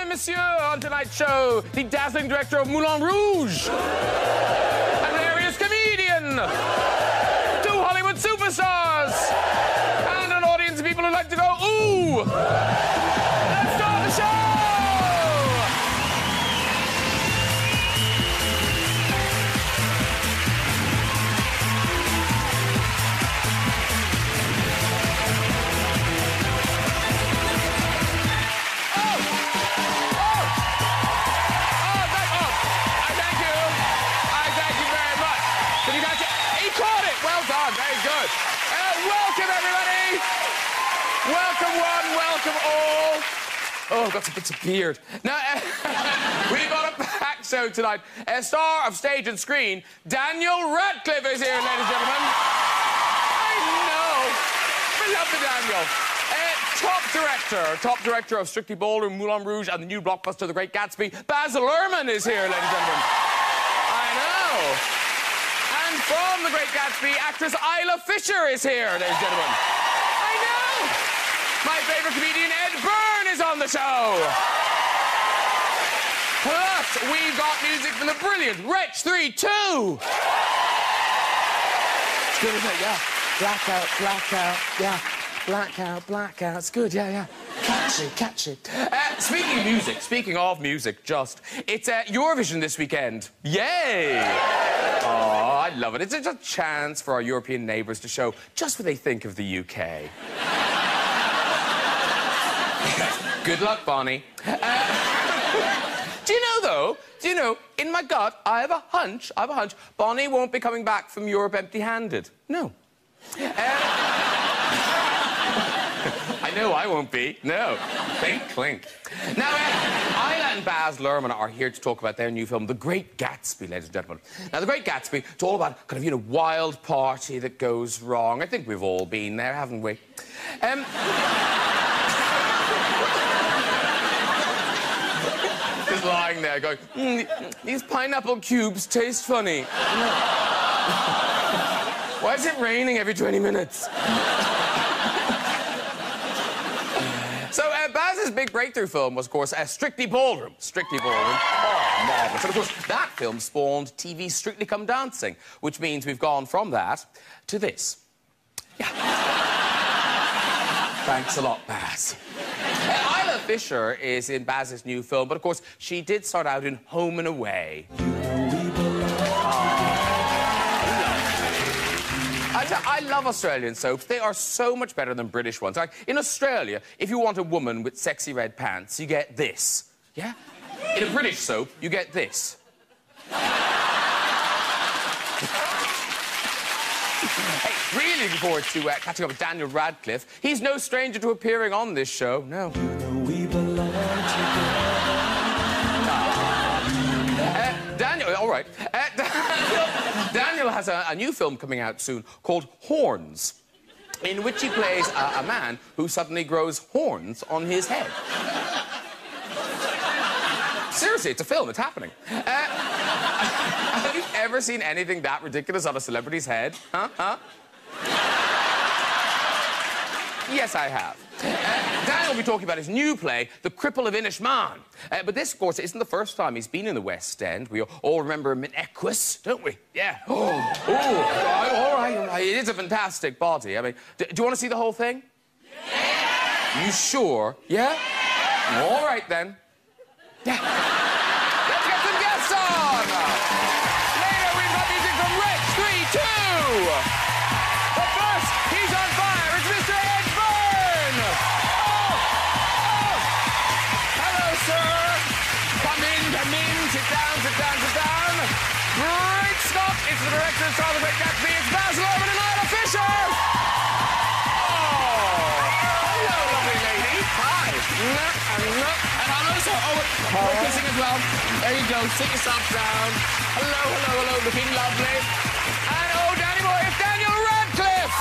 and messieurs, on tonight's show, the dazzling director of Moulin Rouge, an hilarious comedian, 2 Hollywood superstars, and an audience of people who like to go, ooh! Let's start the show! Welcome, everybody! Welcome one, welcome all. Oh, I've got some bits of beard. Now, we've got a packed show tonight. A star of stage and screen, Daniel Radcliffe is here, ladies and gentlemen. I know. We love the Daniel. Top director of Strictly Ballroom, Moulin Rouge, and the new blockbuster, The Great Gatsby, Luhrmann is here, ladies and gentlemen. I know. And from The Great Gatsby, actress Isla Fisher is here, ladies and gentlemen. I know! My favourite comedian, Byrne, is on the show. Plus, we've got music from the brilliant Wretch 3-2. It's good, isn't it? Yeah. Blackout, blackout, yeah. Blackout. It's good, yeah. Catchy. Speaking of music, it's Eurovision this weekend. Yay! Oh, I love it. It's a chance for our European neighbours to show just what they think of the UK. Good luck, Bonnie. Do you know, in my gut, I have a hunch, Bonnie won't be coming back from Europe empty-handed. No. I know I won't be. No. Clink. Now, Isla and Luhrmann are here to talk about their new film, The Great Gatsby, ladies and gentlemen. Now, The Great Gatsby, it's all about kind of, wild party that goes wrong. I think we've all been there, haven't we? Just lying there going, these pineapple cubes taste funny. Why is it raining every 20 minutes? So, Baz's big breakthrough film was, of course, Strictly Ballroom. Oh, marvellous. And, of course, that film spawned TV Strictly Come Dancing, which means we've gone from that to this. Yeah. Thanks a lot, Baz. Isla Fisher is in Baz's new film, but, of course, she did start out in Home and Away. I love Australian soaps. They are so much better than British ones. Like, in Australia, if you want a woman with sexy red pants, you get this. Yeah? In a British soap, you get this. Hey, really looking forward to catching up with Daniel Radcliffe. He's no stranger to appearing on this show. No. We belong together. Daniel, all right. Daniel has a new film coming out soon called Horns, in which he plays a man who suddenly grows horns on his head. Seriously, it's a film. It's happening. Have you ever seen anything that ridiculous on a celebrity's head? Huh? Yes, I have. Daniel will be talking about his new play, The Cripple of Inishmaan. But this, of course, isn't the first time he's been in the West End. We all remember him in Equus, don't we? Yeah. All right. It is a fantastic body. I mean, do you want to see the whole thing? Yeah. You sure? Yeah? All right, then. Yeah. Let's get some guests on! Later, we've got music from Wretch 3-2! But first, he's on fire. It's Mr. Byrne! Hello, sir. Come in. Sit down. Great Scott! It's the director of The Great Gatsby. It's Luhrmann and Isla Fisher! Hello, lovely lady. Hi. And hello, sir. We're kissing as well. There you go. Sit yourself down. Hello. Looking lovely. And Danny boy, it's Daniel Radcliffe!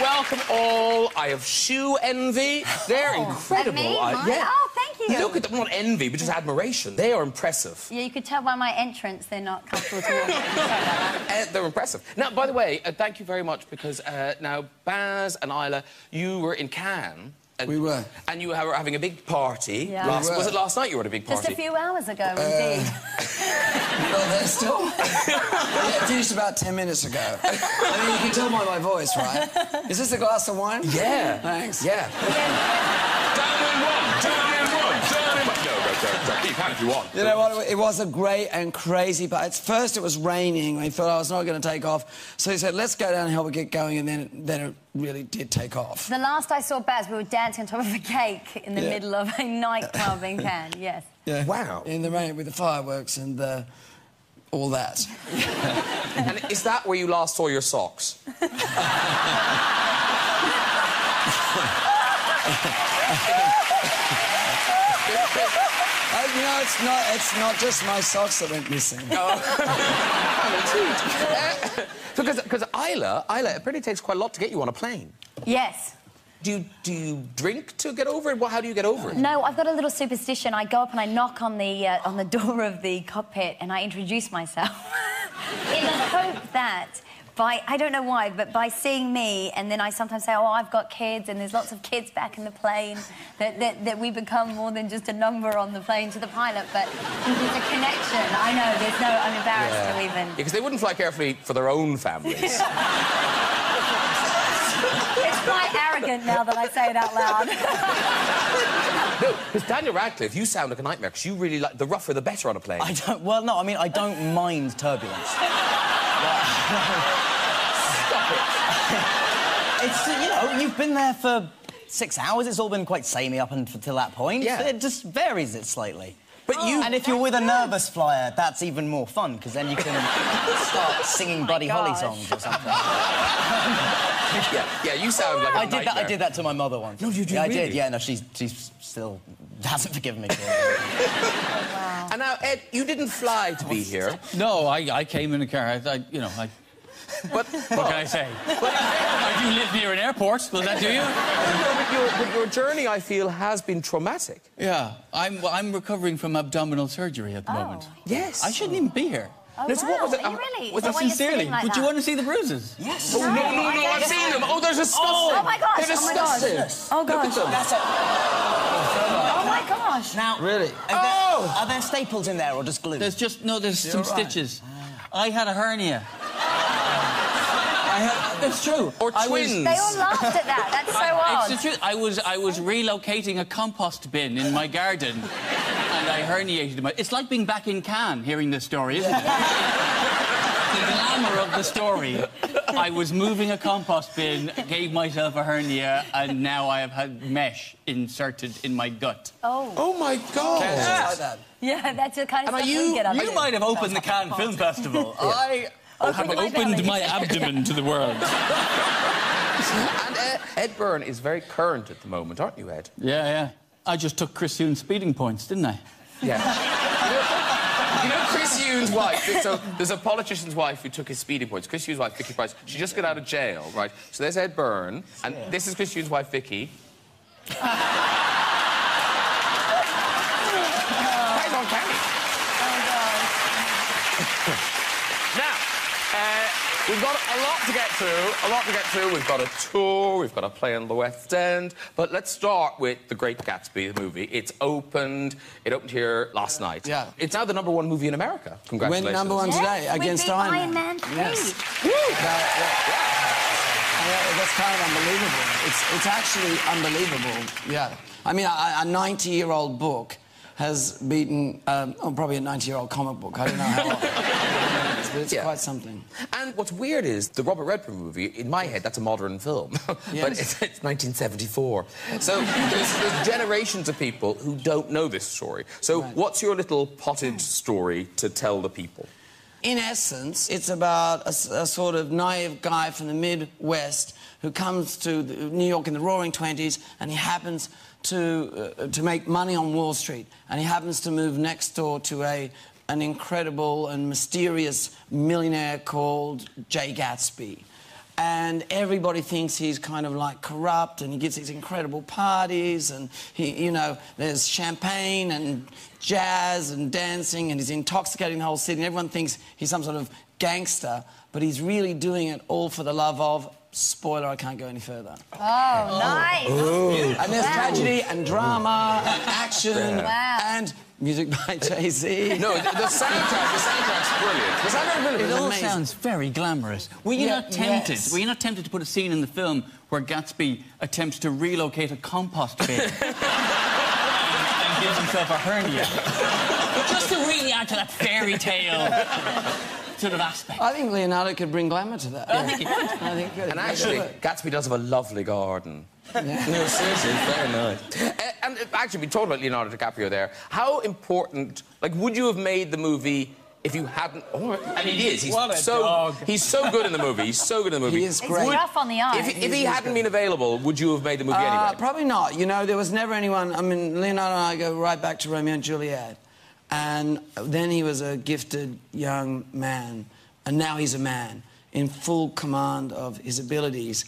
Welcome all. I have shoe envy. They're incredible. Yeah. Oh, thank you. you. Look at them, not envy, but just admiration. They are impressive. Yeah, you could tell by my entrance they're not comfortable to walk. Sorry about that. They're impressive. Now, by the way, thank you very much, because now, Baz and Isla, you were in Cannes. We were. And you were having a big party. Yeah. Was it last night you were at a big party? Just a few hours ago, indeed. Well, they're still... Yeah, it finished about 10 minutes ago. I mean, you can tell by my voice, right? Is this a glass of wine? Yeah. Thanks. Yeah. Down in one, down in one, down in one. No, you can if you want. You know what? It was a great and crazy party. At first, it was raining. We thought I was not going to take off. So he said, let's go down and help it get going, and then it really did take off. The last I saw Baz, we were dancing on top of a cake in the middle of a nightclub in Cannes, yes. Yeah. Wow. In the rain with the fireworks and all that. And is that where you last saw your socks? You know, it's not just my socks that went missing. Because Isla, it pretty takes quite a lot to get you on a plane. Yes. Do you drink to get over it? Well, how do you get over it? No, I've got a little superstition. I go up and I knock on the door of the cockpit and I introduce myself in the hope that I don't know why, but by seeing me, and then I sometimes say, oh, I've got kids, and there's lots of kids back in the plane, that we become more than just a number on the plane to the pilot, but there's a connection. I know, I'm embarrassed to even... Because they wouldn't fly carefully for their own families. It's quite arrogant now that I say it out loud. No, because Daniel Radcliffe, you sound like a nightmare, because you really like... The rougher, the better on a plane. Well, no, I mean, I don't mind turbulence. Stop it. It's, you know, you've been there for 6 hours. It's all been quite samey up until that point. Yeah. It just varies it slightly. But you... And if you're with a nervous flyer, that's even more fun, because then you can start singing Buddy Holly songs or something. Yeah, you sound like a nightmare. I did that to my mother once. No, you did, Yeah, really? I did, yeah. No, she's still hasn't forgiven me for it. Oh, wow. And now, Ed, you didn't fly to be here. No, I came in a car. But what can I say? I do live near an airport. Will that do you? But your journey, I feel, has been traumatic. Yeah, I'm recovering from abdominal surgery at the moment. Yes. I shouldn't even be here. Oh, No, so what was it? Are you really? Was Is it that why you're Sincerely. sitting like Would you that? want to see the bruises? Yes. Oh, no, I've seen them. Oh, they're disgusting. Oh, my gosh. They're disgusting. Oh, gosh. Look at them. That's it. Oh, my gosh. Now, Really? Are there staples in there or just glue? There's some stitches. I had a hernia. It's true. Or twins. They all laughed at that. That's so odd. It's the truth. I was relocating a compost bin in my garden, and I herniated my... It's like being back in Cannes, hearing this story, isn't it? The glamour of the story. I was moving a compost bin, gave myself a hernia, and now I have had mesh inserted in my gut. Oh. Oh, my God. Like that. Yeah, that's the kind of And stuff are we get up You might have opened the Cannes Film Festival. I have my opened belly. my abdomen to the world. And Ed Byrne is very current at the moment, aren't you, Ed? Yeah. I just took Chris Huhne's speeding points, didn't I? Yeah. You know Chris Huhne's wife? So there's a politician's wife who took his speeding points. Chris Huhne's wife, Vicky Price, she just got out of jail, right? So there's Ed Byrne, and this is Chris Huhne's wife, Vicky. Guys on camera. Now, we've got a lot to get through, We've got a tour, we've got a play in the West End. But let's start with The Great Gatsby, the movie. It opened here last night. Yeah. It's now the #1 movie in America. Congratulations. Went #1 today against we beat Iron Man 3. Yes. That's kind of unbelievable. It's actually unbelievable, yeah. I mean, a 90-year-old book has beaten, probably a 90-year-old comic book. I don't know how long. But it's quite something. And what's weird is the Robert Redford movie, in my head, that's a modern film. Yes. But it's 1974. So there's generations of people who don't know this story. So what's your little potted story to tell the people? In essence, it's about a sort of naive guy from the Midwest who comes to New York in the Roaring '20s, and he happens to make money on Wall Street, and he happens to move next door to an incredible and mysterious millionaire called Jay Gatsby. and everybody thinks he's kind of like corrupt, and he gives these incredible parties, and you know, there's champagne and jazz and dancing, and he's intoxicating the whole city, and everyone thinks he's some sort of gangster, but he's really doing it all for the love of... Spoiler, I can't go any further. Oh, nice. Ooh. And there's tragedy and drama and action and music by Jay-Z. No, the soundtrack's brilliant. The soundtrack's brilliant. It all sounds very glamorous. Were you not tempted? Yes. Were you not tempted to put a scene in the film where Gatsby attempts to relocate a compost bin and gives himself a hernia? Just to really add to that fairy tale sort of aspect. I think Leonardo could bring glamour to that. I think he could. I think he could. And actually, Gatsby does have a lovely garden. Yeah. No, seriously, it's very nice. And actually, we talked about Leonardo DiCaprio there. How important, like, would you have made the movie if you hadn't... Oh, and he is. He's He's so good in the movie. He's so good in the movie. He is great. It's rough on the eye. If he hadn't been available, would you have made the movie anyway? Probably not. You know, there was never anyone... I mean, Leonardo and I go right back to Romeo and Juliet. And then he was a gifted young man, and now he's a man in full command of his abilities.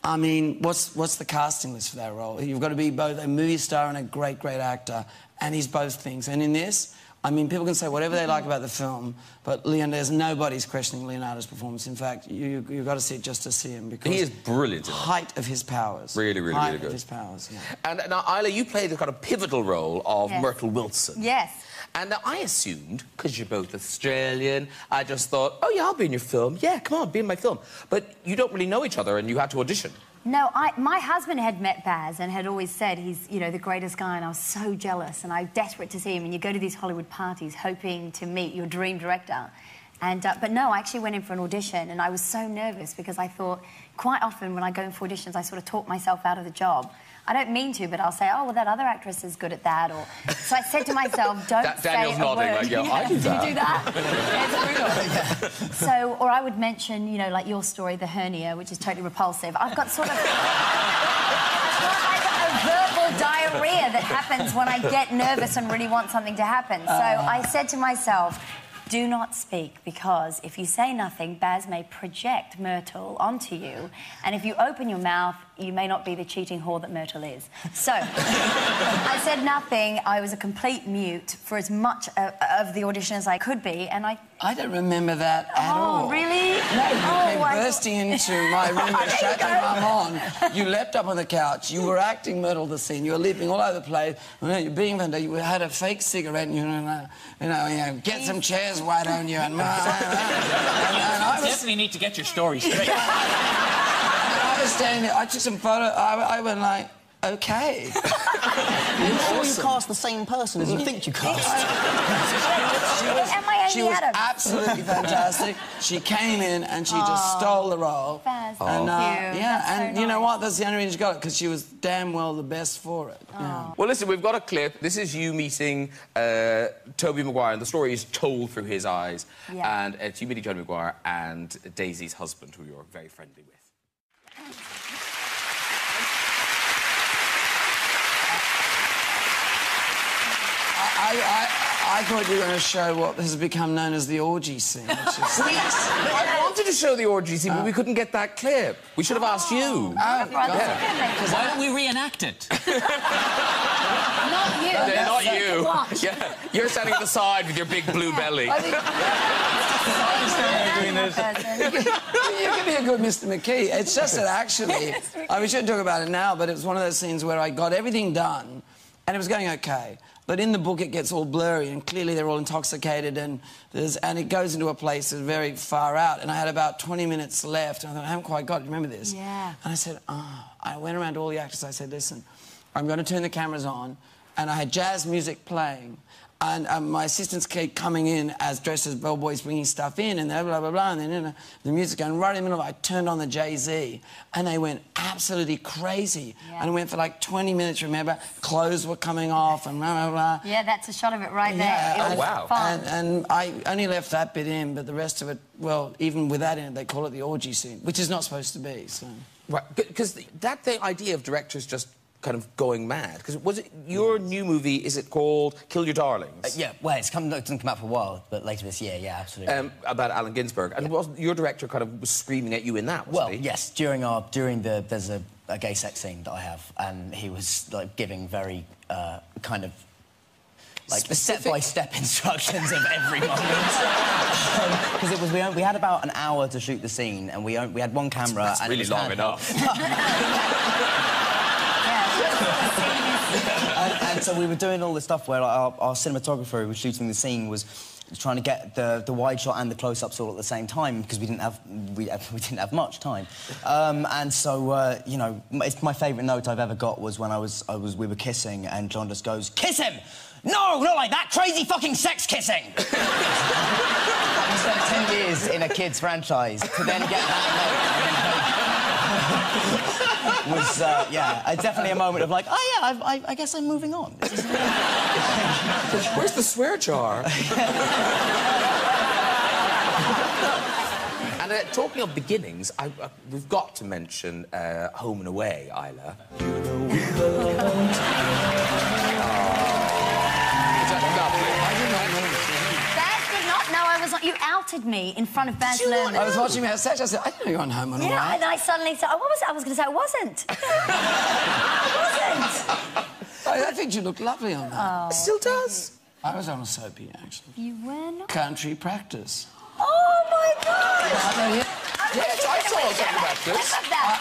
I mean, what's the casting list for that role? You've got to be both a movie star and a great, great actor, and he's both things. And in this, I mean, people can say whatever they like about the film, but nobody's questioning Leonardo's performance. In fact, you've got to see it just to see him, because... He is brilliant in it. Height of his powers. Really, really, really good. Height of his powers, yeah. And now, Isla, you play the kind of pivotal role of Myrtle Wilson. Yes. And now I assumed, because you're both Australian, I just thought, oh, yeah, I'll be in your film. Yeah, come on, be in my film. But you don't really know each other, and you had to audition. No, my husband had met Baz and had always said he's, you know, the greatest guy, and I was so jealous, and I was desperate to see him. And you go to these Hollywood parties hoping to meet your dream director. And, but no, I actually went in for an audition, and I was so nervous because I thought, quite often when I go in for auditions, I sort of talk myself out of the job. I don't mean to, but I'll say, oh, well, that other actress is good at that, or... So I said to myself, don't say Daniel's a nodding, word. like, yeah, I do that. Do you do that? It's brutal. So, or I would mention, you know, like your story, the hernia, which is totally repulsive. I've got sort of... I've got like a verbal diarrhea that happens when I get nervous and really want something to happen. So I said to myself, do not speak, because if you say nothing, Baz may project Myrtle onto you, and if you open your mouth, you may not be the cheating whore that Myrtle is. So, I said nothing. I was a complete mute for as much of the audition as I could be, and I don't remember that at all. Oh, really? No, you came bursting into my room at Chateau Marmont. You leapt up on the couch. You were acting Myrtle the scene. You were leaping all over the place. You're being fantastic. You had a fake cigarette, and you know, get some chairs, why don't you? And I was... definitely need to get your story straight. I was standing there. I took some photos. I went like, okay. Are you sure you cast the same person as you think you cast? She was absolutely fantastic. She came in and she just stole the role. Baz, and, thank you. yeah, That's and so you know nice. what? That's the only reason she got it, because she was damn well the best for it. Yeah. Well, listen, we've got a clip. This is you meeting Tobey Maguire, and the story is told through his eyes. Yeah. And it's you meeting Tobey Maguire and Daisy's husband, who you're very friendly with. I thought you were going to show what has become known as the orgy scene, which is... I wanted to show the orgy scene, but we couldn't get that clip. We should have asked you. Why don't we reenact it? Not you. No, not you. Watch. Yeah, you're standing at the side with your big blue belly. I think... You could be a good Mr. McKee. It's just that actually... we shouldn't talk about it now, but it was one of those scenes where I got everything done, and it was going OK. But in the book, it gets all blurry, and clearly they're all intoxicated, and it goes into a place that's very far out. And I had about 20 minutes left, and I thought, I haven't quite got it. Remember this? Yeah. And I said, I went around to all the actors. I said, listen, I'm going to turn the cameras on, and I had jazz music playing. And my assistants kept coming in as dressed as bellboys, bringing stuff in, and blah, blah, blah, and then the music going right in the middle. I turned on the Jay-Z, and they went absolutely crazy. Yeah. And it went for like 20 minutes, remember? Clothes were coming off, and blah, blah, blah. Yeah, that's a shot of it right there. Yeah, it was wow. fun. And I only left that bit in, but the rest of it, well, even with that in it, they call it the orgy scene, which is not supposed to be, so... Right, because the idea of directors just kind of going mad? Because was it your new movie, is it called Kill Your Darlings? Yeah, well, it doesn't come out for a while, but later this year, yeah, absolutely. About Allen Ginsberg. And was your director kind of was screaming at you in that, wasn't he? Yes, there's a gay sex scene that I have, and he was, like, giving very, kind of, like, step-by-step instructions of every moment. Because we had about an hour to shoot the scene, and we had one camera. That's and really long enough. and so we were doing all this stuff where our cinematographer who was shooting the scene was trying to get the wide shot and the close-ups all at the same time because we didn't have much time. And so you know, it's my favourite note I've ever got was when we were kissing and John just goes, "Kiss him! No, not like that! Crazy fucking sex kissing!" We spent 10 years in a kids franchise to then get that was yeah, definitely a moment of like, oh yeah, I guess I'm moving on. Where's the swear jar? And talking of beginnings, we've got to mention Home and Away, Isla. You know we belong together. You outed me in front of Baz Luhrmann. I was watching you have sex. I said, I didn't know you were on Home and Away. Yeah, and I suddenly said, what was it? I was going to say, I wasn't. I wasn't. I think you look lovely on that. Oh, it still does. I was on a soapy, actually. You were not? Country Practice. Oh, my God! Yes, I saw something about this.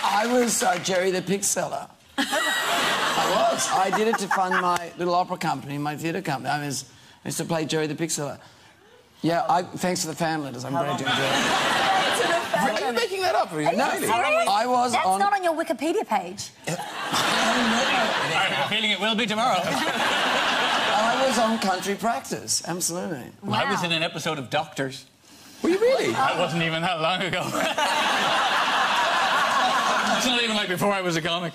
I was Jerry the Pig Seller. I was. I did it to fund my little opera company, my theatre company. I used to play Jerry the Pig Seller. Yeah, thanks to the fan letters. I'm glad you enjoyed it. Are you making that up? Are you? No, I was That's on... not on your Wikipedia page. I have a feeling it will be tomorrow. I was on Country Practice, absolutely. Wow. I was in an episode of Doctors. Were you really? That wasn't even that long ago. It's not even like before I was a comic.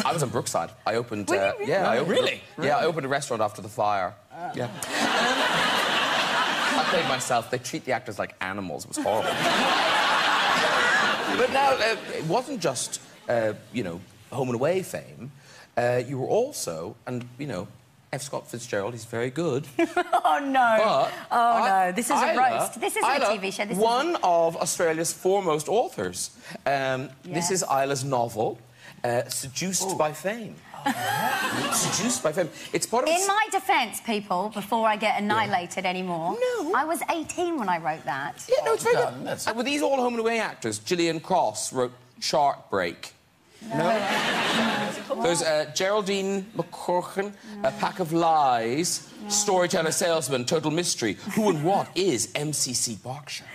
I was in Brookside. I opened... Really? Yeah, I opened... Really? Yeah, I opened a restaurant after the fire. Yeah. I played myself. They treat the actors like animals. It was horrible. But now, it wasn't just, you know, Home and Away fame. You were also, and, you know, F. Scott Fitzgerald, he's very good. Oh, no. But no. This is a roast. This isn't a TV show. This is one of Australia's foremost authors. This is Isla's novel, Seduced by Fame. Seduced by Fame. It's part of... In my defence, people, before I get annihilated anymore... No. I was 18 when I wrote that. Yeah, no, it's very good. Were these all Home and Away actors? Gillian Cross wrote Shark Break. No? There's Geraldine McCorkin, A Pack of Lies, Storyteller Salesman, Total Mystery. Who and What is MCC Berkshire?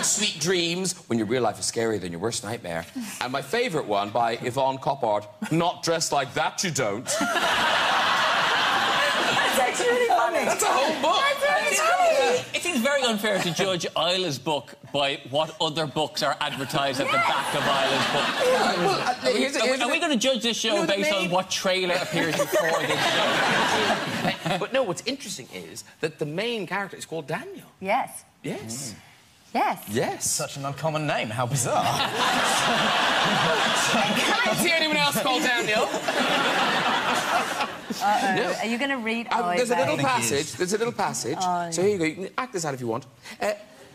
Sweet Dreams, When Your Real Life is Scarier Than Your Worst Nightmare. And my favourite one by Yvonne Coppard, Not Dressed Like That You Don't. That's actually really funny. That's a whole book. That's really funny. It seems very unfair to judge Isla's book by what other books are advertised at the back of Isla's book. Are we going to judge this show based on what trailer appears before this show? But no, what's interesting is that the main character is called Daniel. Yes. Yes. Yes. Yes. Such an uncommon name. How bizarre. I don't see anyone else called Daniel. No. Are you going to read... There's a little passage. There's a little passage. So here you go. You can act this out if you want.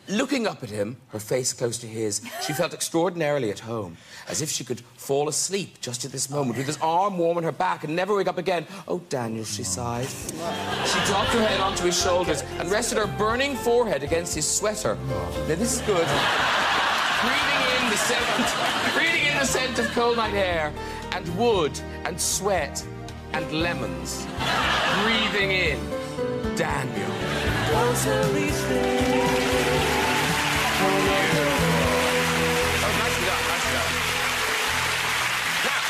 Looking up at him, her face close to his, she felt extraordinarily at home, as if she could fall asleep just at this moment, with his arm warm on her back and never wake up again. Oh, Daniel, she sighed. She dropped her head onto his shoulders and rested her burning forehead against his sweater. Now, this is good. Breathing in the scent of cold night air, and wood, and sweat, and lemons. Breathing in Daniel. Nicely done, nicely done. Now,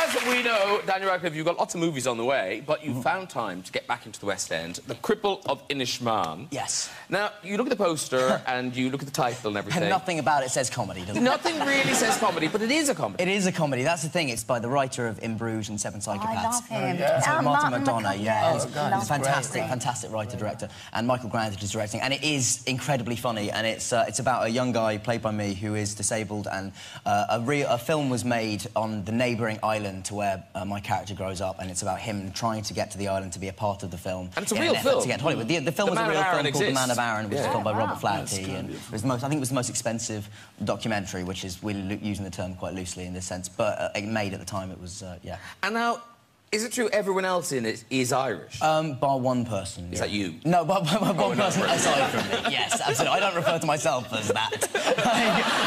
as we know, Daniel Radcliffe, you've got lots of movies on the way, but you found time to get back into the West End. The Cripple of Inishmaan. Yes. Now, you look at the poster and you look at the title and everything. And nothing about it says comedy, does it? Nothing really says comedy, but it is a comedy. It is a comedy. That's the thing. It's by the writer of In Bruges and Seven Psychopaths. I love him. So Martin McDonagh, yeah. Oh, God, he's a fantastic writer-director. And Michael Grant is directing. And it is incredibly funny. And it's about a young guy, played by me, who is disabled. And a film was made on the neighbouring island to where my character grows up. And it's about him trying to get to the island to be a part of the film. And it's a real film. To get to Hollywood. The film was a real film called The Man of Aaron, which is filmed by Robert Flaherty. And it was I think it was the most expensive documentary, which is we're using the term quite loosely in this sense. But it made at the time, it was, yeah. And now, is it true everyone else in it is Irish? Bar one person. Is that you? No, bar one person aside from me. Yes, absolutely. I don't refer to myself as that.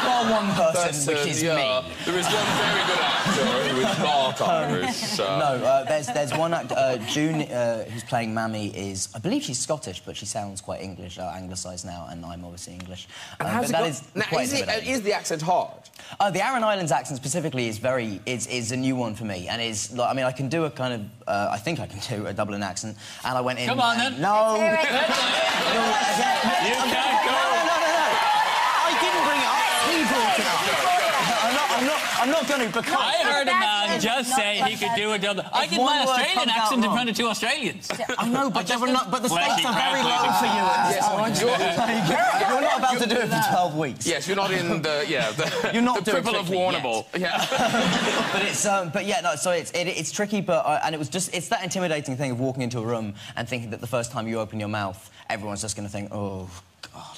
Bar one person, which is me. There is one very good actor who is not Irish. No, there's one actor, June, who's playing Mammy, I believe she's Scottish, but she sounds quite English, anglicised now, and I'm obviously English. And how's it is the accent hard? The Aran Islands accent specifically is a new one for me, and is like, I mean, I can do a kind of I think I can do a Dublin accent, and I went in. Come on then. No. You can't go. No. I didn't bring it up. He brought it up. I'm not going to because I heard a man just say he could do a Dublin. I did my Australian accent in front of two Australians. I know, but the stakes are very low for you at this point. You're not about to do it for 12 weeks. Yes, you're not in the You're not the Cripple of Warrnambool. Yeah. So it's tricky, but and it's that intimidating thing of walking into a room and thinking that the first time you open your mouth, everyone's just going to think, oh God,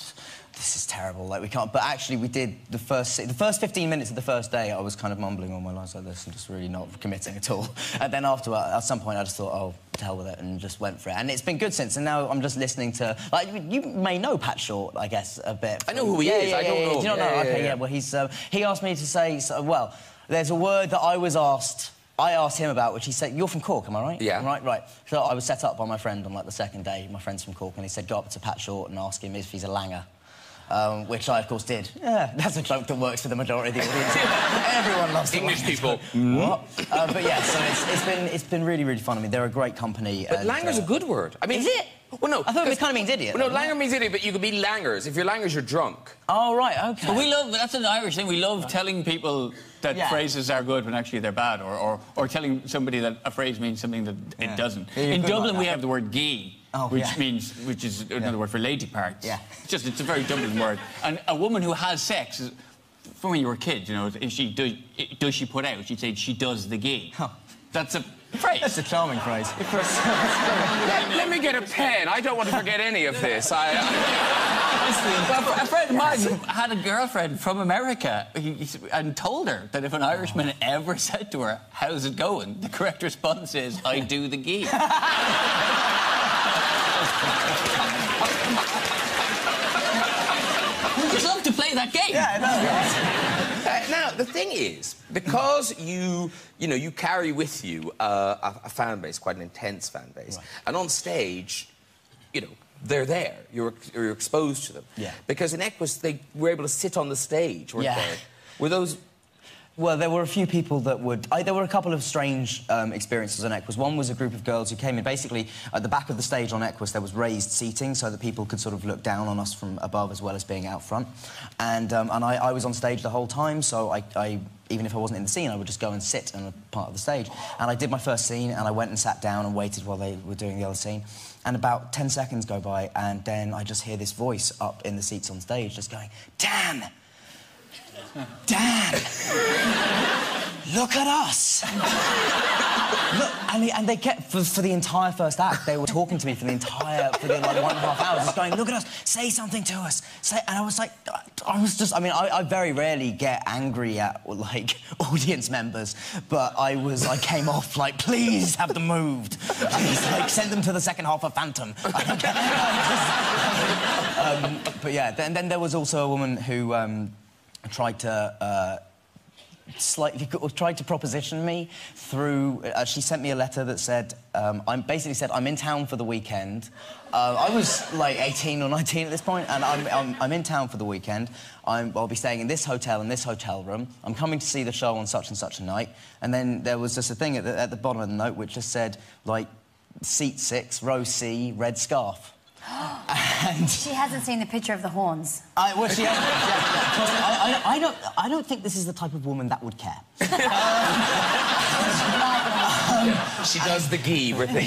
this is terrible, like we can't. But actually we did the first 15 minutes of the first day, I was kind of mumbling all my lines like this and just really not committing at all. And then after, at some point, I just thought, oh, to hell with it, and just went for it. And it's been good since, and now I'm just listening to, like, you may know Pat Short, I guess, a bit. I know who he is, I don't know. Do you not know? Okay, well, he asked me to say, well, there's a word that I asked him about, which he said, you're from Cork, am I right? Yeah. Right. So I was set up by my friend on, like, the second day. My friend's from Cork, and he said, go up to Pat Short and ask him if he's a langer. Which I, of course, did. Yeah, that's a joke that works for the majority of the audience. Everyone loves the English people. What? But yeah, so it's been really, really fun. I mean, they're a great company. But langer's a good word. I mean, is it? Well, no. I thought it kind of means idiot. Well, no, langer means idiot, but you could be langers. If you're langers, you're drunk. Oh, right, OK. But that's an Irish thing. We love telling people that phrases are good when actually they're bad, or telling somebody that a phrase means something that it doesn't. In Dublin, we have the word gee. Which is another word for lady parts. Yeah. It's a very Dublin word. And a woman who has sex, from when you were a kid, you know, if she does she put out, she'd say she does the gee. Huh. That's a phrase. That's a charming phrase. Let me get a pen. I don't want to forget any of this. A friend of mine had a girlfriend from America and told her that if an Irishman ever said to her, how's it going? The correct response is, I do the gee. We just love to play that game. Yeah, now, the thing is, because you carry with you a fan base, quite an intense fan base, and on stage, they're there. You're exposed to them. Yeah. Because in Equus, they were able to sit on the stage, weren't they? Were those... Well, there were a few people that would... there were a couple of strange experiences on Equus. One was a group of girls who came in. Basically, at the back of the stage on Equus, there was raised seating so that people could sort of look down on us from above as well as being out front. And I was on stage the whole time, so I even if I wasn't in the scene, I would just go and sit on a part of the stage. And I did my first scene, and I went and sat down and waited while they were doing the other scene. And about 10 seconds go by, and then I just hear this voice up in the seats on stage just going, Dan! Dan! Look at us! Look, and they kept, for the entire first act, they were talking to me for like 1.5 hours, just going, look at us, say something to us. And I was like, I very rarely get angry at, like, audience members, but I came off like, please have them moved. I was like, send them to the second half of Phantom. But yeah, then there was also a woman who tried to tried to proposition me through... she sent me a letter that said, I'm in town for the weekend. I was, like, 18 or 19 at this point, and I'm in town for the weekend. I'll be staying in this hotel, in this hotel room. I'm coming to see the show on such and such a night. And then there was just a thing at the bottom of the note which just said, like, seat 6, row C, red scarf. And she hasn't seen the picture of the horns. Well, she hasn't. I don't think this is the type of woman that would care. She does the ghee, Rippy.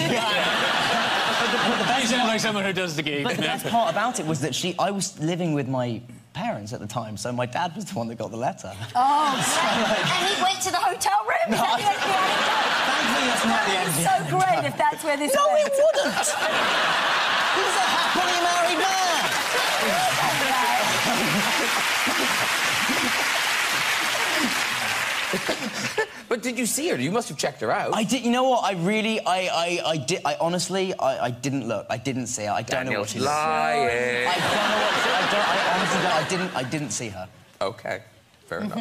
You sound like someone who does the ghee. But the best part about it was that I was living with my parents at the time, so my dad was the one that got the letter. Oh, and he went to the hotel room? No, thankfully that's not the end. It's so great if that's where this No, went. it wouldn't! He's a happily married man! But did you see her? You must have checked her out. I did. You know what? I really, I did. I honestly, I didn't look. I didn't see her. I don't know what she's lying. I don't know what I honestly don't. I didn't see her. Okay. Fair enough.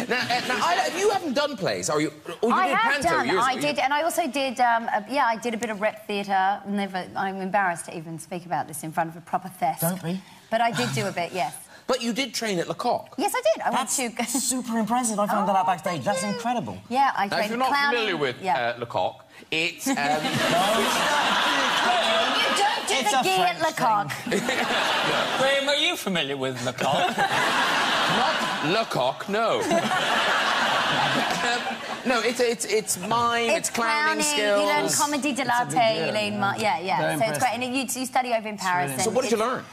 Now, you haven't done plays, are you? Oh, you I did have panto done. years I ago. did, and I also did. I did a bit of rep theatre. I'm embarrassed to even speak about this in front of a proper thesk. Don't be. But I did do a bit, yes. But you did train at Lecoq. Yes, I did. I That's went to. super impressive. I found that out backstage. That's incredible. Yeah, I Now, trained if you're not clowning. familiar with Lecoq, it's... You don't do It's the a ghee at French Lecoq. Graham, are you familiar with Lecoq? Not Lecoq, no. No, it's mime, it's clowning skills. You learn comedy dell'arte, you learn... Yeah. So it's great. And you study over in Paris. So what did you learn?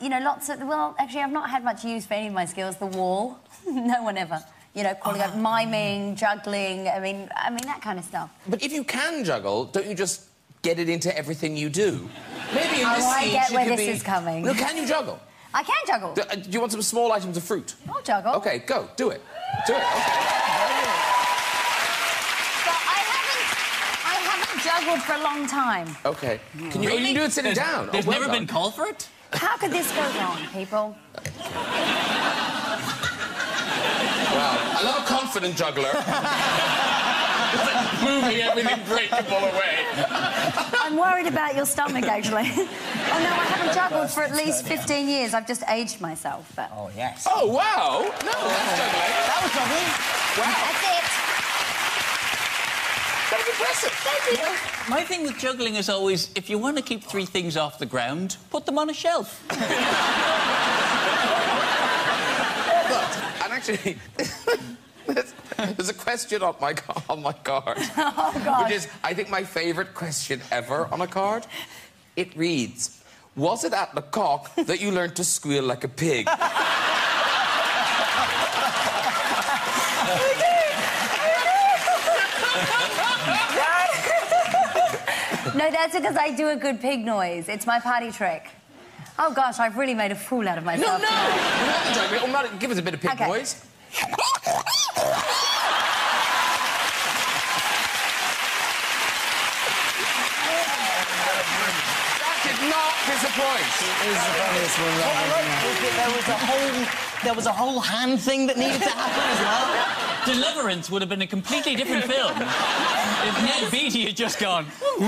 You know, lots of... Well, actually, I've not had much use for any of my skills. The wall. No one ever. You know, calling out miming, juggling, I mean, that kind of stuff. But if you can juggle, don't you just get it into everything you do? Maybe in this I scene, get you where could this be... is coming. No, can you juggle? I can juggle. Do you want some small items of fruit? I'll juggle. OK, go. Do it. Do it. Okay. But I haven't juggled for a long time. OK. Can you do it sitting down? There's well never done. been called for it? How could this go wrong, people? Well, I love a confident juggler. Moving everything breakable away. I'm worried about your stomach, actually. Oh, no, I haven't juggled for at least 15 years. I've just aged myself, but... Oh, yes. Oh, wow. No, that's juggling. That was juggling. Wow. That's it. That was impressive. Thank you. My thing with juggling is always, if you want to keep 3 things off the ground, put them on a shelf. And actually, there's a question on my card. Oh, God. Which is, I think, my favourite question ever on a card. It reads, was it at Lecoq that you learned to squeal like a pig? No, that's because I do a good pig noise. It's my party trick. Oh, gosh, I've really made a fool out of myself. No, no! Not, give us a bit of pig noise. That did not disappoint. It is the funniest one there was a whole hand thing that needed to happen as well. Deliverance would have been a completely different film if Ned Beatty had just gone... You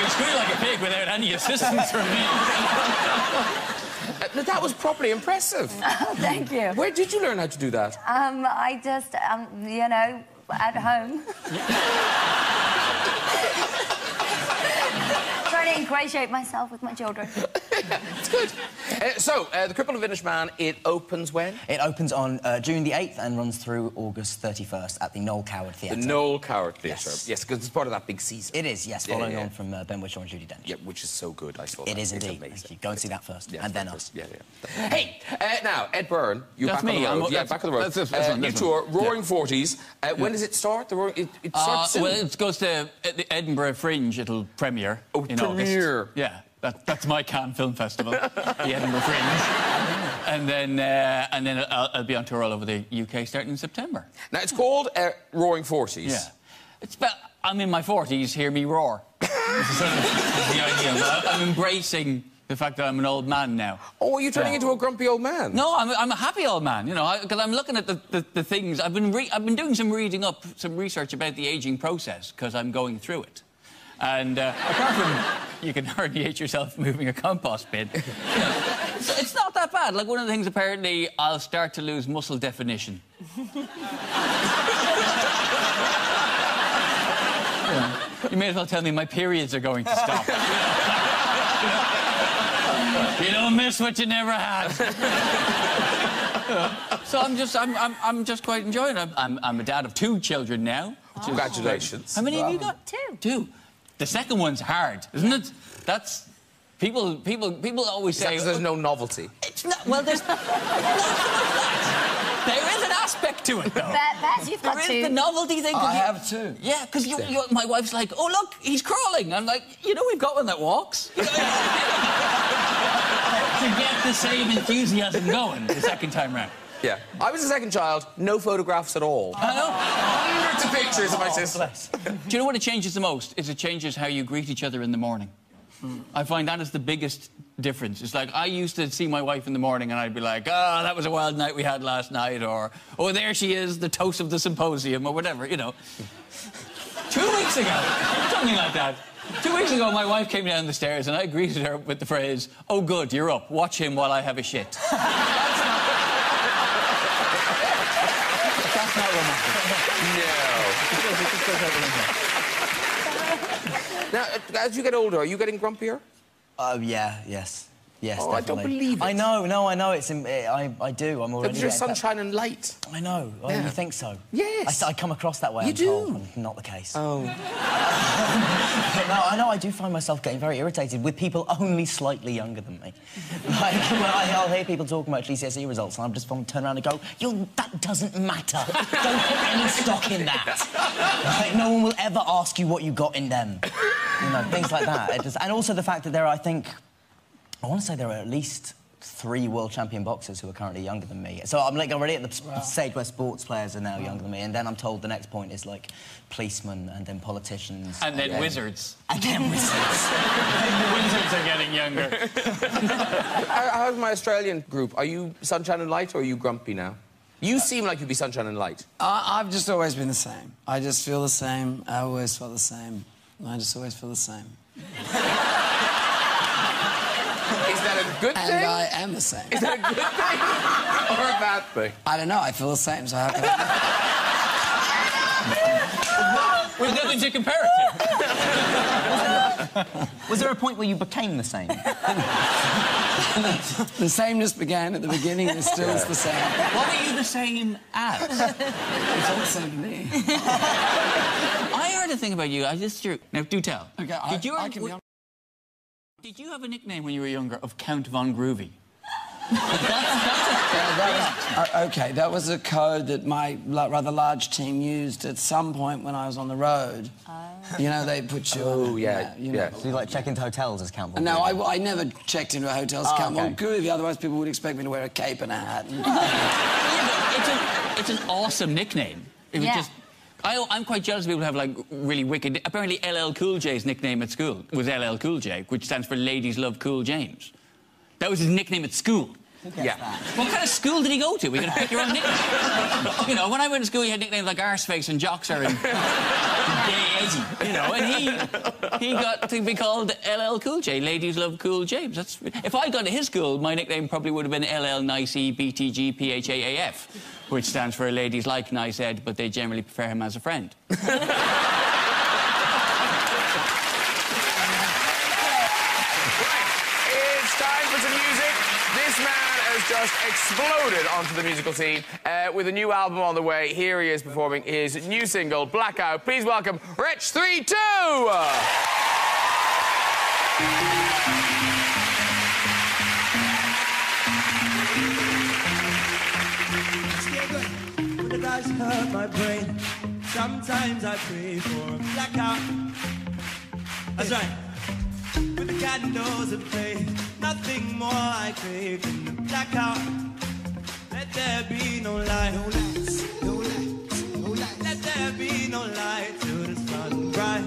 can squeal like a pig without any assistance from me. That was properly impressive. Oh, thank you. Where did you learn how to do that? I just, you know, at home. Trying to ingratiate myself with my children. It's good. So, The Cripple of Inishmaan, it opens when? It opens on June the 8th and runs through August 31st at the Noel Coward Theatre. The Noel Coward Theatre. Yes, because it's part of that big season. It is, yes, following on from Ben Whishaw and Judi Dench. Yeah, which is so good, I saw It that. is It's indeed. amazing. Go and see that first, Yeah, and then us. Yeah. Hey, now, Ed Byrne, you're That's back on me. the road. I'm- Yeah, back on the road. that's New tour, Roaring 40s. When does it start? It starts soon. Well, it goes to the Edinburgh Fringe. It'll premiere in premiere. August. Yeah, that's my Cannes Film Festival, the Edinburgh Fringe. And then I'll be on tour all over the UK starting in September. Now, it's called Roaring 40s. Yeah. I'm in my 40s, hear me roar. This is sort of the idea. I'm embracing The fact that I'm an old man now. Oh, are you turning into a grumpy old man? No, I'm a happy old man, you know, because I'm looking at the things. I've been doing some research about the ageing process, because I'm going through it. And apart from you can herniate yourself moving a compost bin, you know, it's not that bad. Like, one of the things, apparently, I'll start to lose muscle definition. You may as well tell me my periods are going to stop. You don't miss what you never had. So I'm just quite enjoying it. I'm a dad of 2 children now. Congratulations. How many have you got? 2. 2. The second one's hard, isn't it? That's people always say there's no novelty. It's not. Well, there's not so much that. There is an aspect to it, though. Baz, you've got 2. There is the novelty thing. I have 2. Yeah, because my wife's like, oh, look, he's crawling. I'm like, you know, we've got one that walks. You know, to get the same enthusiasm going the second time round. Yeah. I was the second child, no photographs at all. I know. Hundreds of pictures of my sister. Do you know what it changes the most? Is it changes how you greet each other in the morning. I find that is the biggest difference. It's like, I used to see my wife in the morning and I'd be like, oh, that was a wild night we had last night, or, oh, there she is, the toast of the symposium, or whatever, you know. 2 weeks ago, something like that. 2 weeks ago, my wife came down the stairs and I greeted her with the phrase, oh, good, you're up. Watch him while I have a shit. That's not romantic. No. Now, as you get older, are you getting grumpier? Yes. Yes, Oh, definitely. I don't believe it. I know. It's I do. I'm already. You're sunshine and light. I know. Oh, Yeah. you think so? Yes. I come across that way. You do. Told. Not the case. Oh. No, I know. I do find myself getting very irritated with people only slightly younger than me. Like, I'll hear people talking about GCSE results, and I'm just going to turn around and go, that doesn't matter. Don't put any stock in that. Like, no one will ever ask you what you got in them. You know, things like that. And also the fact that there are, I want to say there are at least 3 world champion boxers who are currently younger than me. So I'm like already at the stage where sports players are now younger than me, and then I'm told the next point is like policemen and then politicians. And then wizards. And then wizards. The wizards are getting younger. How's my Australian group? Are you sunshine and light, or are you grumpy now? You seem like you'd be sunshine and light. I've just always been the same. I just feel the same. I always felt the same. I just always feel the same. Is that a good thing? And I am the same. Is that a good thing or a bad thing? I don't know. I feel the same, so how can I... With nothing to compare it to. Was there a point where you became the same? The sameness began at the beginning and still is the same. What were you the same as? It's all the same to me. I heard a thing about you. Now, do tell. Okay, I can be honest. Did you have a nickname when you were younger of Count Von Groovy? Okay, that was a code that my rather large team used at some point when I was on the road. You know, they put you on... Yeah. So you check into hotels as Count Von No, Groovy? I never checked into a hotel as Count Von Groovy, otherwise people would expect me to wear a cape and a hat. It's an awesome nickname. It was just... I'm quite jealous of people who have, like, really wicked... Apparently, LL Cool J's nickname at school was LL Cool J, which stands for Ladies Love Cool James. That was his nickname at school. Yeah. What kind of school did he go to? We're going to pick your own nickname. You know, when I went to school, you had nicknames like Arseface and Joxer and Gay Eddie, you know, and he got to be called LL Cool J, Ladies Love Cool James. If I'd gone to his school, my nickname probably would have been LL Nice E BTG PHAAF, which stands for Ladies Like Nice Ed, but they generally prefer him as a friend. Just exploded onto the musical scene with a new album on the way. Here he is performing his new single, Blackout. Please welcome Wretch 3-2! When the dice hurt my brain, sometimes I pray for a blackout. That's right. With the candles at play, nothing more I crave than the blackout. Let there be no light, no lights, no lights, no lights. Let there be no light till the sun bright.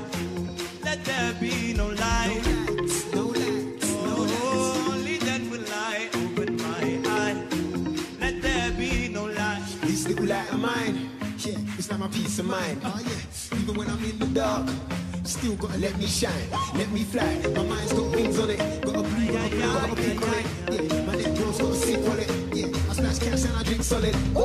Let there be no light, no lights, no lights, no lights. peace of mind. Oh yeah, even when I'm in the dark, still gotta let me shine, let me fly. My mind's got wings on it, got a blue, got a pink on it. Yeah, my neck girl's got a sick on it. Yeah, I splash cash and I drink solid. Ooh.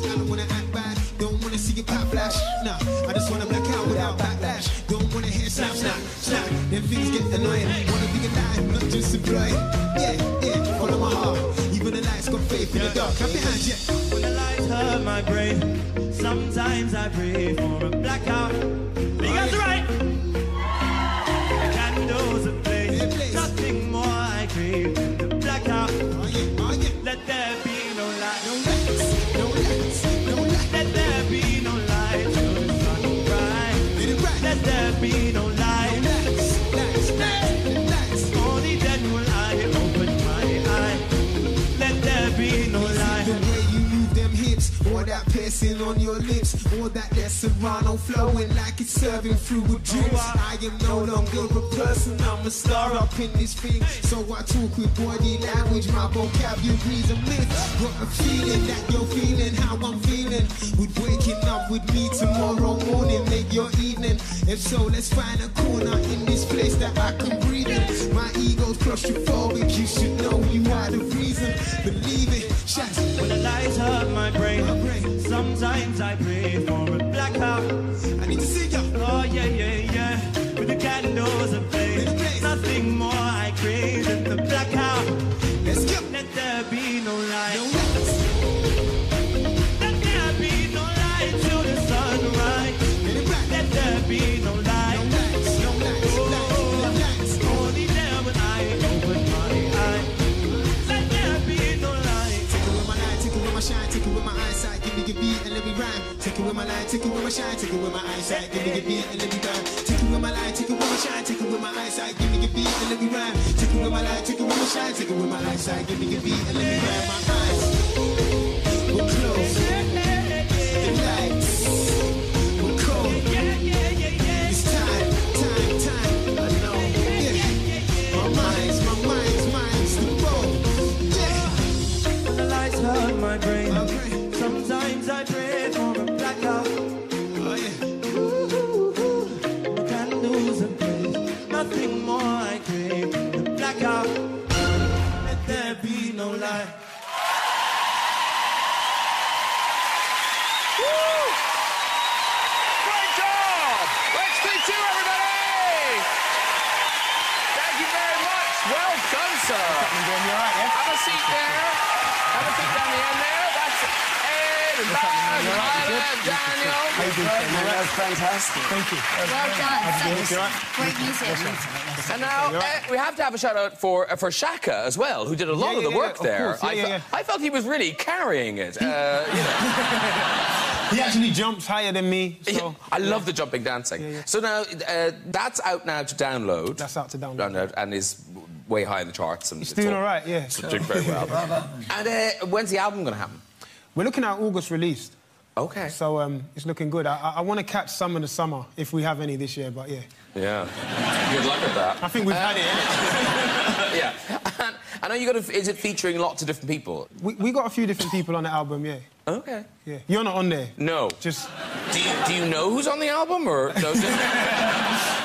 I don't wanna act bad, don't wanna see your pop flash. Nah, I just wanna black out without backlash. Don't wanna hear snap, snap, snap. Then things get annoying. Wanna be alive, not just employed. Yeah, yeah, follow my heart. Even the lights got faith in the dark. Clap your hands, yeah. When the lights hurt my brain, sometimes I pray for a blackout. You guys are right. The candles are blazing, nothing more I crave than the blackout. Oh yeah, oh yeah. Let there be no light, no lights, no lights, no lights. Let there be no light till the sun will rise. Let there be no light, lights, lights, lights, lights. Only then will I open my eye. Let there be no light. The way you move them hips, or that piercing on your lips, or that Serrano flowing like it's serving through a drip. I am no longer a person, I'm a star up in this thing. So I talk with body language, my vocabulary's a myth. Got a feeling that you're feeling how I'm feeling. With waking up with me tomorrow morning, make your evening. If so, let's find a corner in this place that I can breathe in. My ego's claustrophobic, you should know you are the reason. Believe it, shout. When the lights hurt my brain, sometimes I pray for a blackout. I need to see ya. Oh yeah, yeah, yeah. With the candles ablaze, nothing more I crave than the blackout. Let's go. Let there be no light. No lights. Let there be no light till the sunrise. Let there be no light. No lights. No lights. Oh, no lights. Only there when I open my eye. Let there be no light. Take it with my light, take it with my shine, take it with my eyesight. Give me a beat and let me rhyme. Take it with my light, take it with my shine, take it with my eyesight. Give me a beat and let me rhyme. Take it with my light, take it with my shine, take it with my eyesight. Give me a beat and let me rhyme. Take it with my light, take it with my shine, take it with my eyesight. Give me a beat and let me rhyme. My eyes will close. The lights will cold. It's time, time, time. I know. Yeah. My mind's the road. Yeah. When the lights hurt my brain, sometimes I pray for a blackout. Oh yeah. Ooh, the candles are blazed, nothing more I crave than the blackout. Let there be no light. Woo! Great job! Let's do two, everybody! Thank you very much. Well done, sir. Have a seat there. Have a seat down the end there. That's Ed and Baz, Isla and Daniel. That was fantastic. Thank you. Well done. Great music. And now we have to have a shout out for Shaka as well, who did a lot of the work there. I felt he was really carrying it. You know. He actually jumps higher than me. So. I love the jumping dancing. So now that's out now to download. That's out to download. And is way high in the charts. And it's doing all right, yeah. It's doing very well. And when's the album going to happen? We're looking at August release. Okay. So it's looking good. I want to catch some in the summer, if we have any this year, but yeah. Yeah. Good luck with that. I think we've had it. Yeah. And I know you got is it featuring lots of different people? We got a few different people on the album, yeah. Okay. Yeah. You're not on there? No. Just... Do you know who's on the album, or... No, just...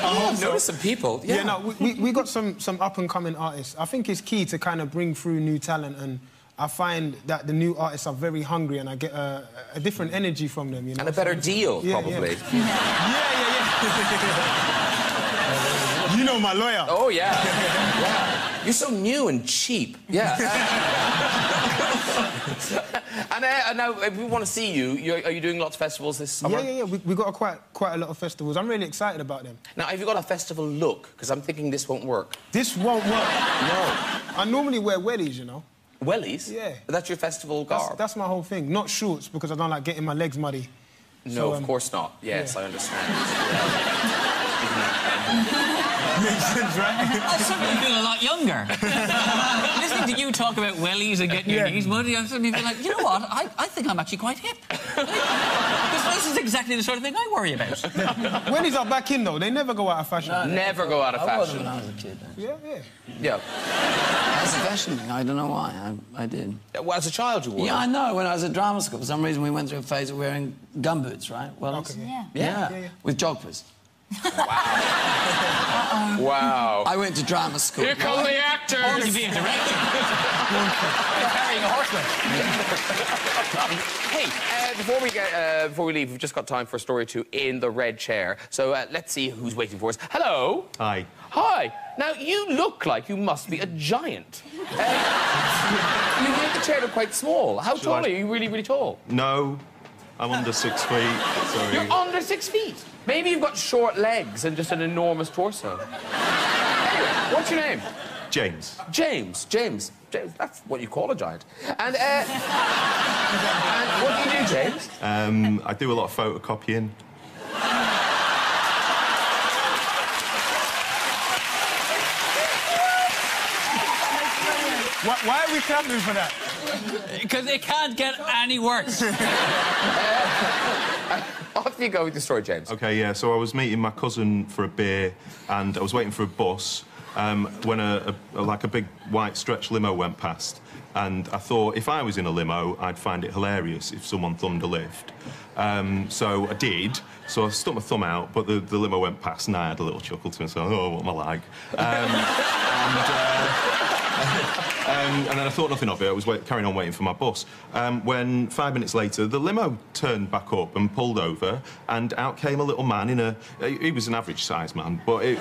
I've noticed some people. Yeah, no, we got some up-and-coming artists. I think it's key to kind of bring through new talent, and I find that the new artists are very hungry, and I get a different energy from them, you know. And a better deal, probably. Yeah. You know my lawyer. Oh, yeah. Yeah. You're so new and cheap. Yeah. And now, if we want to see you, are you doing lots of festivals this summer? Yeah. We got quite a lot of festivals. I'm really excited about them. Now, have you got a festival look? Because I'm thinking this won't work. This won't work? No. I normally wear wellies, you know. Wellies? Yeah. That's your festival garb? That's my whole thing. Not shorts, because I don't like getting my legs muddy. No, so, of course not. Yes, I understand. Makes sense, right? I suddenly feel a lot younger. Listening to you talk about wellies and getting your knees muddy, I suddenly feel like, you know what? I think I'm actually quite hip. This is exactly the sort of thing I worry about. Wellies are back in, though. They never go out of fashion. No, never go out of I was fashion. when I was a kid. Yeah, yeah. Yeah. That's a fashion thing. I don't know why. I did. Well, as a child, you wore Yeah, I them. know. When I was at drama school, for some reason, we went through a phase of wearing gumboots, right? Well, Okay. Yeah. with joggers. Wow. I went to drama school. Here come the actors! Or to be a director. Carrying a horse Hey, before we leave, we've just got time for a story or two in the red chair. So let's see who's waiting for us. Hello. Hi. Hi. Now, you look like you must be a giant. You make the chair look quite small. How tall are you? Are you really, really tall? No, I'm under 6 feet. Sorry. You're under 6 feet. Maybe you've got short legs and just an enormous torso. Anyway, what's your name? James. James. That's what you call a giant. And what do you do, James? I do a lot of photocopying. Why are we clapping for that? Because it can't get any worse. Off you go with the story, James. OK, yeah, so I was meeting my cousin for a beer, and I was waiting for a bus when a big white stretch limo went past. And I thought, if I was in a limo, I'd find it hilarious if someone thumbed a lift. So I did. So I stuck my thumb out, but the limo went past, and I had a little chuckle to myself. Oh, what am I like? And then I thought nothing of it. I was carrying on waiting for my bus. When 5 minutes later, the limo turned back up and pulled over, and out came a little man in a... He was an average-sized man, but... You're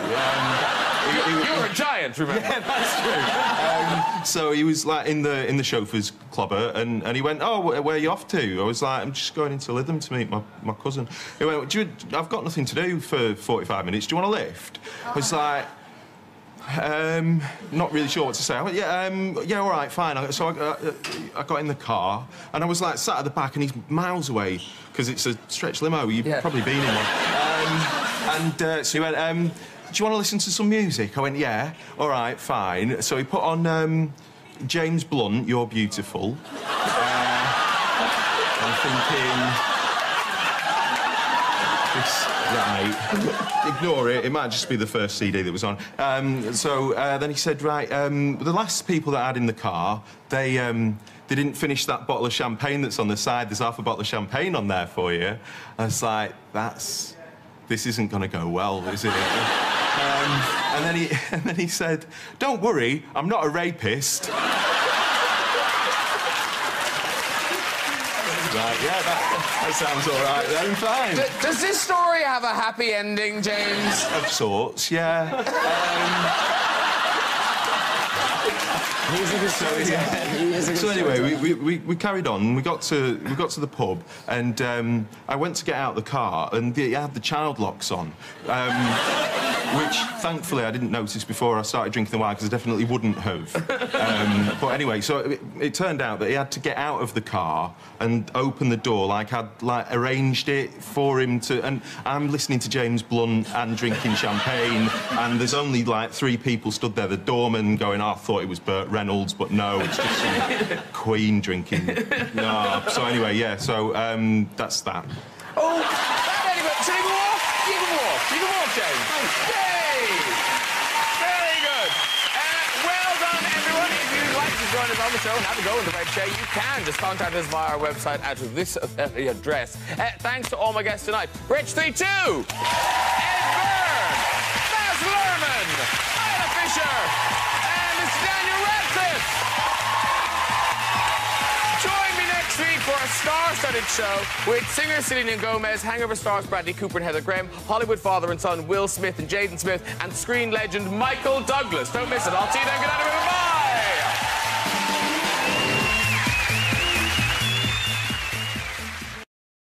a giant, remember? Yeah, that's true. So he was, like, in the chauffeur's clobber, and he went, oh, where are you off to? I was like, I'm just going into Lytham to meet my cousin. He went, I've got nothing to do for 45 minutes. Do you want a lift? I was like... not really sure what to say. I went, yeah, all right, fine. So I got in the car, and I was, like, sat at the back, and he's miles away, because it's a stretch limo. You've probably been in one. So he went, do you want to listen to some music? I went, yeah, all right, fine. So he put on James Blunt, You're Beautiful. I'm thinking... Right. Ignore it. It might just be the first CD that was on. So then he said, right, the last people that I had in the car, they didn't finish that bottle of champagne that's on the side. There's half a bottle of champagne on there for you. I was like, this isn't going to go well, is it? And then he said, don't worry, I'm not a rapist. Right, yeah, that sounds all right then, fine. Does this story have a happy ending, James? Of sorts, yeah. So anyway, we carried on. We got to the pub, and I went to get out the car, and it had the child locks on, which thankfully I didn't notice before I started drinking the wine, because I definitely wouldn't have. But anyway, so it turned out that he had to get out of the car and open the door, like I'd arranged it for him to. And I'm listening to James Blunt and drinking champagne, and there's only like 3 people stood there. The doorman going, oh, I thought it was Burt Reynolds, but no, it's just some Queen drinking. No. So anyway, yeah. So that's that. Oh, anyway, so you can walk. You can walk, James. Yay! Very good. Well done, everyone. If you'd like to join us on the show and have a go in the red chair, you can just contact us via our website at this address. Thanks to all my guests tonight. Wretch 32, Ed Byrne, Luhrmann, Isla Fisher, and Mr. Daniel Radcliffe. Join me next week for a star-studded show with singer Selena Gomez, Hangover stars Bradley Cooper and Heather Graham, Hollywood father and son Will Smith and Jaden Smith, and screen legend Michael Douglas. Don't miss it. I'll see you then. Good night, everyone. Bye.